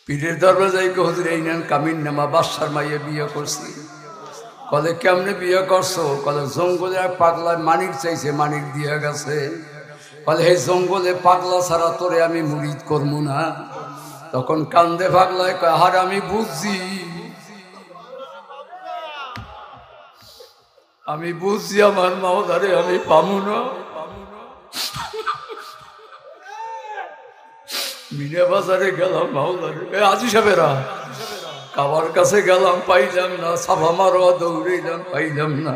পীরের দরবারে যাই কে হুজুর এই নেন কামিন নামা বাদশার মাইয়ে বিয়ে করছি। কলে কেমনে বিয়ে করছো? কলে জঙ্গলে আর পাগলায় মানিক চাইছে, মানিক দিয়ে গেছে। কলে এই জঙ্গলে পাগলা ছাড়া তোরে আমি মুরিদ করবো না। তখন কান্দে পাগলায় কয় হার আমি বুঝছি, আমি বুঝছি আমার মাওলারে আমি পামু না। মিনা বাজারে গেলাম মাওলারে, আজি সাহেবেরা কাবার কাছে গেলাম পাইলাম না, সাফা মারোয়া দৌড়াইলাম পাইলাম না।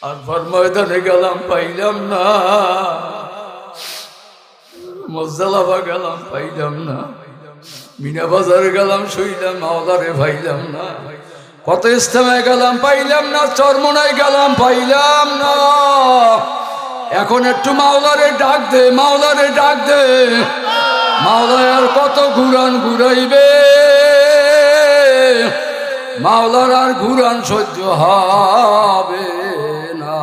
আর ময়দানে গেলাম পাইলাম না, মজদালাফা গেলাম পাইলাম না, মিনা বাজারে গেলাম শুইলাম মাওলারে পাইলাম না। কত ইস্তেমায় গেলাম পাইলাম না, চরমনায় গেলাম পাইলাম না। এখন একটু মাওলারে ডাক দে, মাওলারে ডাক দে। মাওলায় আর কত ঘুরান ঘুরাইবে, মাওলার আর ঘুরান সহ্য হবে না।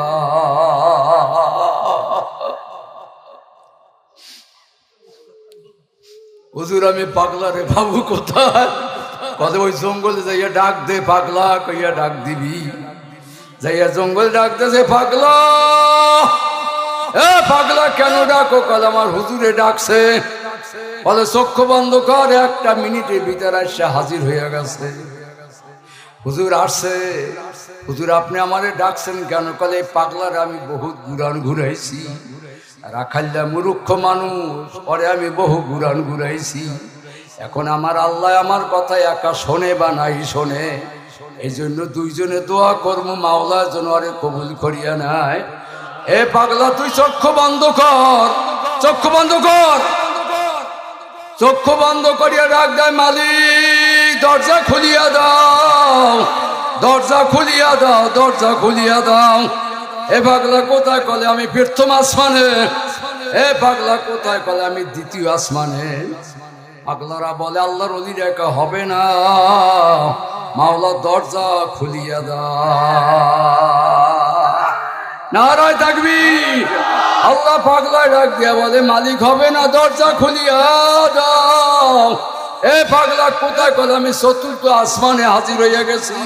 হুজুর আমি পাগলারে ভাবু কোথায়? কত ওই জঙ্গলে যাইয়া ডাক দে, পাগলা কইয়া ডাক দিবি। যাইয়া জঙ্গল ডাক দেছে, পাগলা এ পাগলা কেন ডাকো? কাল আমার হুজুরে ডাকছে। বলে চক্ষু বন্ধ কর, একটা মিনিটের ভিতরে এসে হাজির হয়ে গেছে। হুজুর আসছে। হুজুর আপনি আমারে ডাকছেন কেন? কালে পাগলার আমি বহুত ঘুরান ঘুরাইছি, রাখাল্লা মূর্খ মানুষ পরে আমি বহু ঘুরান ঘুরাইছি। এখন আমার আল্লাহ আমার কথা একা শোনে বা নাই শোনে, এই জন্য দুইজনে দোয়া করবো মাওলা যেন আরে কবুল করিয়া নাই। এ পাগলা তুই চক্ষু বন্ধ কর, চক্ষু বন্ধ কর। চক্ষু বন্ধ করিয়া ডাক দেয়, মালিক দরজা খুলিয়া দাও, দরজা খুলিয়া দাও, দরজা খুলিয়া দাও। এ পাগলা কোথায়? কলে আমি প্রথম আসমানে। এ পাগলা কোথায়? কলে আমি দ্বিতীয় আসমানে। পাগলারা বলে আল্লাহর ওলির একা হবে না, মাওলা দরজা খুলিয়া দাও। নারায় তাকবীর। আল্লাহ পাগলায় ডাক দিয়া বলে মালিক হবে না, দরজা খুলিয়া দাও। এ পাগলা কোথায়? কলে আমি চতুর্থ আসমানে হাজির হইয়া গেছি।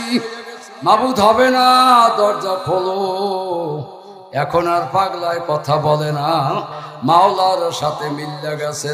মাবুদ হবে না, দরজা খোলো। এখন আর পাগলায় কথা বলে না, মাওলার সাথে মিল্লা গেছে।